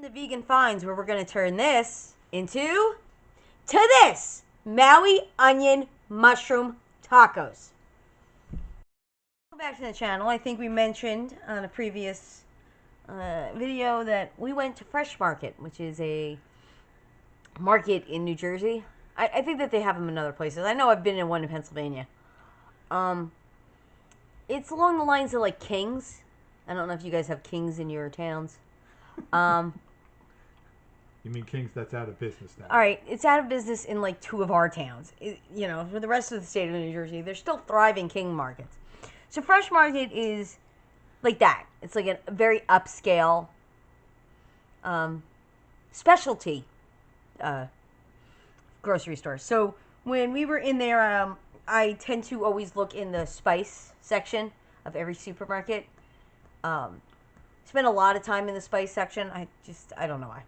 The vegan finds where we're going to turn this into this Maui onion mushroom tacos. Welcome back to the channel. I think we mentioned on a previous video that we went to Fresh Market, which is a market in New Jersey. I think that they have them in other places. I know I've been in one in Pennsylvania. It's along the lines of like King's. I don't know if you guys have King's in your towns. You mean King's that's out of business now? All right, it's out of business in like 2 of our towns. For the rest of the state of New Jersey, there's still thriving King markets. So Fresh Market is like that. It's like a very upscale specialty grocery store. So when we were in there, I tend to always look in the spice section of every supermarket. Spend a lot of time in the spice section. I don't know why.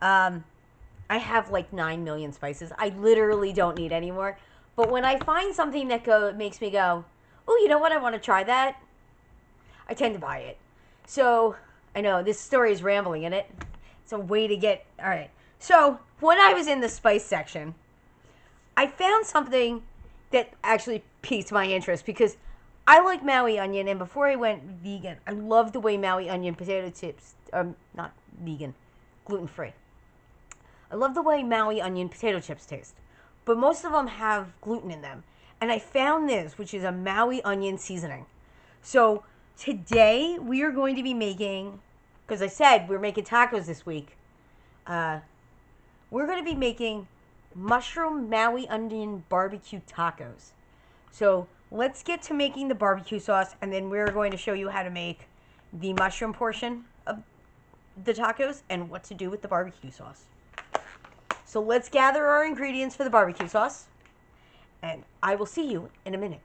I have like 9 million spices. I literally don't need any more. But when I find something that makes me go, oh, you know what? I want to try that. I tend to buy it. So I know this story is rambling in it. It's a way to get. All right. So when I was in the spice section, I found something that actually piqued my interest because I like Maui onion, and before I went vegan, I love the way Maui onion potato chips, not vegan, gluten-free. I love the way Maui onion potato chips taste, but most of them have gluten in them. And I found this, which is a Maui onion seasoning. So today we are going to be making, because I said we're making tacos this week, we're going to be making mushroom Maui onion barbecue tacos. So let's get to making the barbecue sauce, and then we're going to show you how to make the mushroom portion of the tacos and what to do with the barbecue sauce. So let's gather our ingredients for the barbecue sauce, and I will see you in a minute.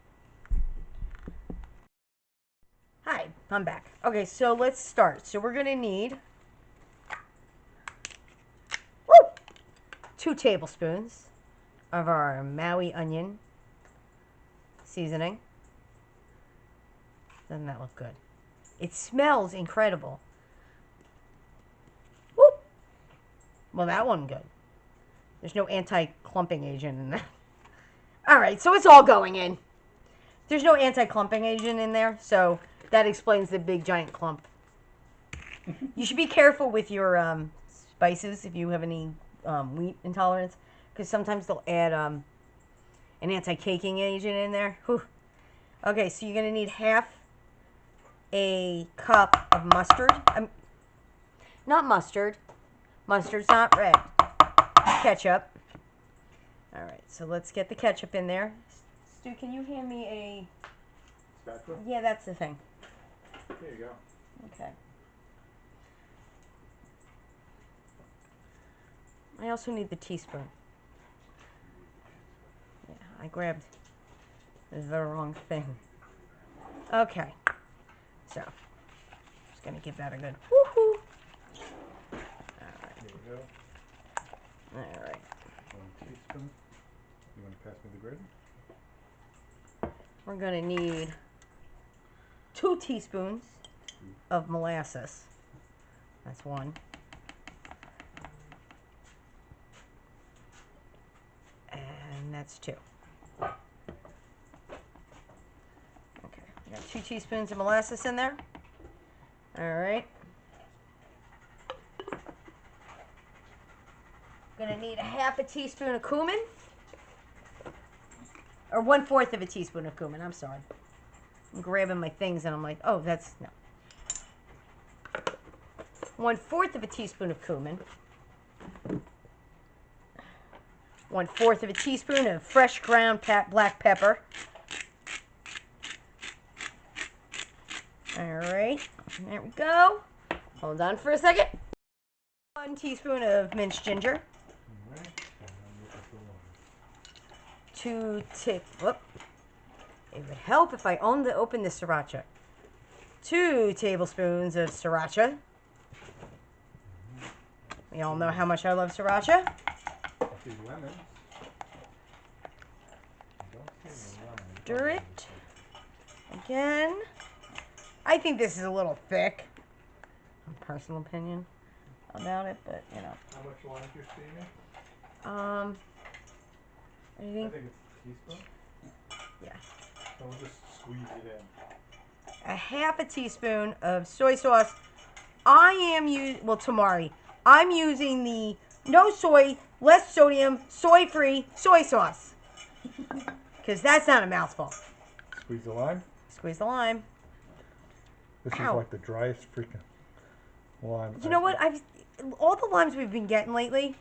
Hi, I'm back. Okay, so let's start. So we're going to need 2 tablespoons of our Maui onion seasoning. Doesn't that look good? It smells incredible. Woo! Well, that wasn't good. There's no anti-clumping agent in that. All right, so it's all going in. There's no anti-clumping agent in there, so that explains the big giant clump. You should be careful with your spices if you have any wheat intolerance, because sometimes they'll add an anti-caking agent in there. Whew. Okay, so you're going to need half a cup of mustard. Not mustard. Mustard's not red. Ketchup. All right, so let's get the ketchup in there. Stu, can you hand me a spatula? Yeah, that's the thing. There you go. Okay. I also need the teaspoon. Yeah, I grabbed the wrong thing. Okay. So, just gonna give that a good woohoo. All right. There you go. All right. 1 teaspoon. You want to pass me the grid? We're gonna need 2 teaspoons of molasses. That's 1. And that's 2. Okay, we got 2 teaspoons of molasses in there. All right. Gonna need a half a teaspoon of cumin. Or 1/4 of a teaspoon of cumin, I'm sorry. I'm grabbing my things and I'm like, oh, that's, no. 1/4 of a teaspoon of cumin. 1/4 of a teaspoon of fresh ground black pepper. All right, there we go. Hold on for a second. 1 teaspoon of minced ginger. 2 whoop. It would help if I opened the sriracha. 2 tablespoons of sriracha. We all know how much I love sriracha. Lemons. Stir it. Again. I think this is a little thick. Personal opinion. about it, but you know. How much lime juice do you need? I I think, think it's a teaspoon. yeah. So we'll just squeeze it in. A half a teaspoon of soy sauce. I am using, well, tamari. I'm using the no soy, less sodium, soy-free soy sauce. Because that's not a mouthful. Squeeze the lime. Squeeze the lime. This Ow. is like the driest freaking lime. You know what? All the limes we've been getting lately.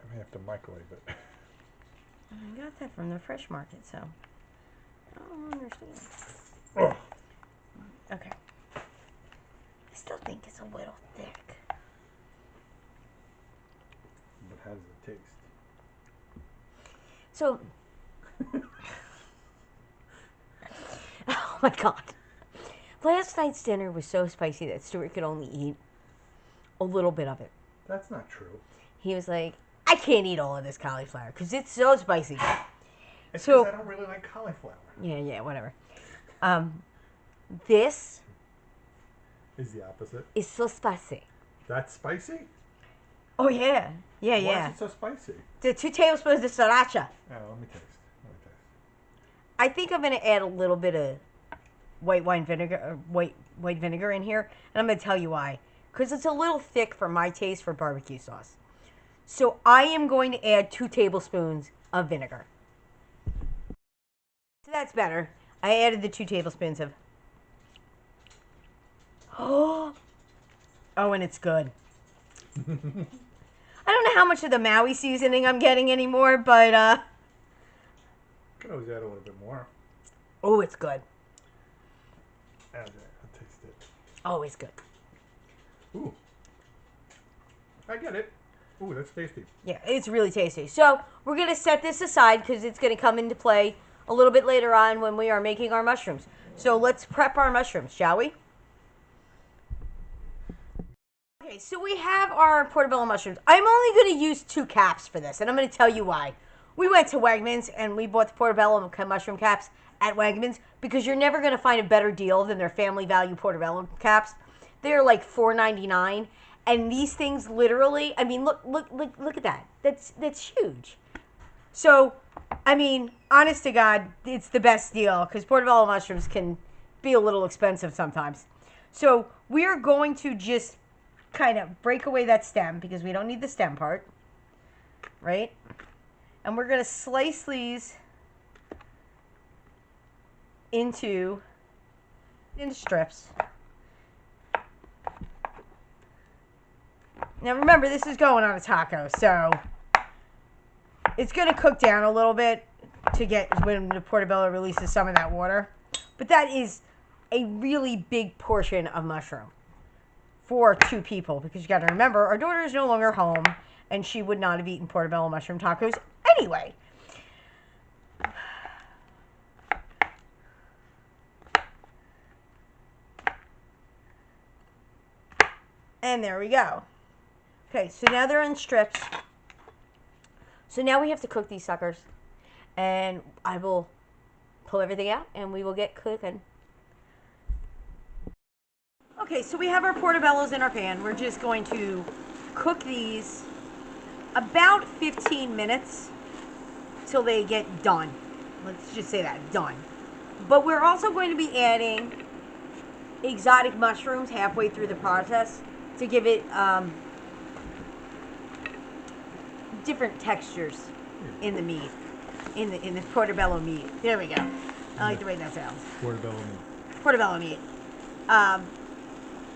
I may have to microwave it. I got that from the fresh market, so I don't understand. Oh. Okay. I still think it's a little thick. But how does it taste? So, oh my God. Last night's dinner was so spicy that Stuart could only eat a little bit of it. That's not true. He was like, I can't eat all of this cauliflower because it's so spicy. It's So- because I don't really like cauliflower. Yeah, whatever. This Is the opposite. is so spicy. That's spicy? Oh, yeah. Why Yeah. is it so spicy? The 2 tablespoons of sriracha. Oh, let me taste. I think I'm going to add a little bit of white vinegar in here, and I'm going to tell you why. Because it's a little thick for my taste for barbecue sauce. So I am going to add 2 tablespoons of vinegar. So that's better. I added the 2 tablespoons of... Oh, and it's good. I don't know how much of the Maui seasoning I'm getting anymore, but Could always add a little bit more. oh, it's good. Add that. I'll taste it. Always good. Ooh. I get it. Ooh, that's tasty. Yeah, it's really tasty. So we're going to set this aside because it's going to come into play a little bit later on when we are making our mushrooms. So let's prep our mushrooms, shall we? Okay, so we have our portobello mushrooms. I'm only going to use 2 caps for this, and I'm going to tell you why. We went to Wegmans, and we bought the portobello mushroom caps at Wegmans because you're never going to find a better deal than their family value portobello caps. They're like $4.99, and these things literally, I mean, look at that. That's huge. So, I mean, honest to God, it's the best deal because portobello mushrooms can be a little expensive sometimes. So, we're going to just kind of break away that stem because we don't need the stem part, right? And we're going to slice these into strips. Now remember, this is going on a taco, so it's going to cook down a little bit to get when the portobello releases some of that water. But that is a really big portion of mushroom for 2 people because you got to remember, our daughter is no longer home and she would not have eaten portobello mushroom tacos anyway. And there we go. Okay, so now they're in strips. So now we have to cook these suckers. And I will pull everything out and we will get cooking. Okay, so we have our portobellos in our pan. We're just going to cook these about 15 minutes till they get done. Let's just say that, done. But we're also going to be adding exotic mushrooms halfway through the process to give it different textures in the meat, in the portobello meat. There we go. I like the way that sounds. Portobello meat. Portobello meat.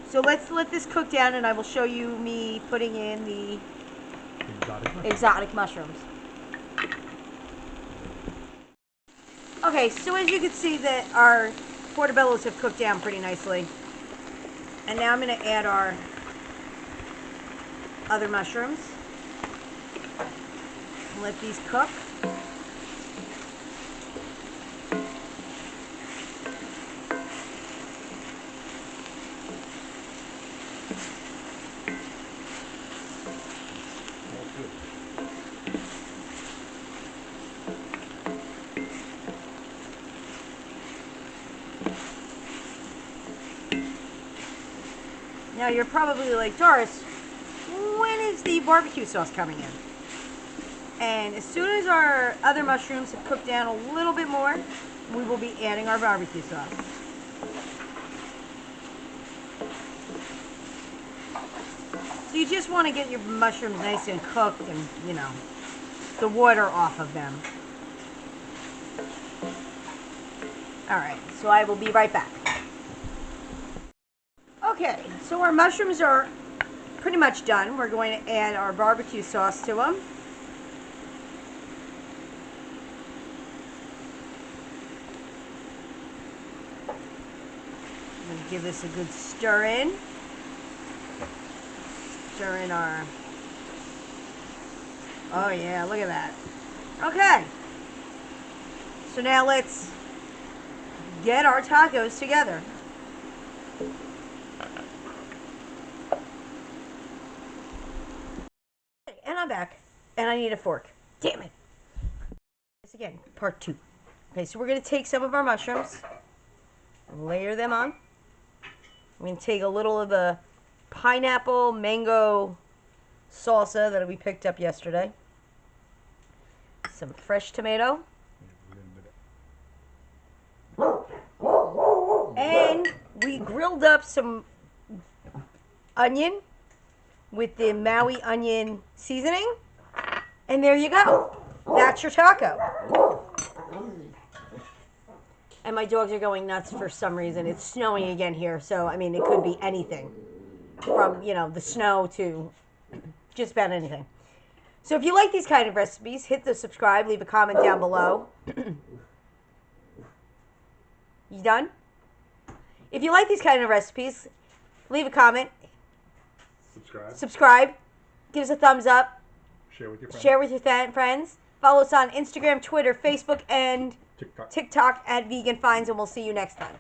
So let's let this cook down, and I will show you me putting in the exotic mushrooms. Okay, so as you can see that our portobellos have cooked down pretty nicely. And now I'm going to add our other mushrooms. And let these cook. Now you're probably like, Doris, when is the barbecue sauce coming in? And as soon as our other mushrooms have cooked down a little bit more, we will be adding our barbecue sauce. So you just want to get your mushrooms nice and cooked and, you know, the water off of them. Alright, so I will be right back. Okay, so our mushrooms are pretty much done. We're going to add our barbecue sauce to them. I'm going to give this a good stir in. Stir in our... Oh yeah, look at that. Okay. So now let's get our tacos together. And I'm back. And I need a fork. Damn it. This again, part 2. Okay, so we're going to take some of our mushrooms, layer them on. I'm going to take a little of the pineapple mango salsa that we picked up yesterday. Some fresh tomato. And we grilled up some onion with the Maui onion seasoning. And there you go. That's your taco. And my dogs are going nuts for some reason. It's snowing again here, so I mean it could be anything. From, you know, the snow to just about anything. So if you like these kind of recipes, hit the subscribe, leave a comment down below. You done? If you like these kind of recipes, leave a comment. Subscribe. Give us a thumbs up. Share with your friends. Share with your friends. Follow us on Instagram, Twitter, Facebook, and TikTok at Vegan Finds, and we'll see you next time.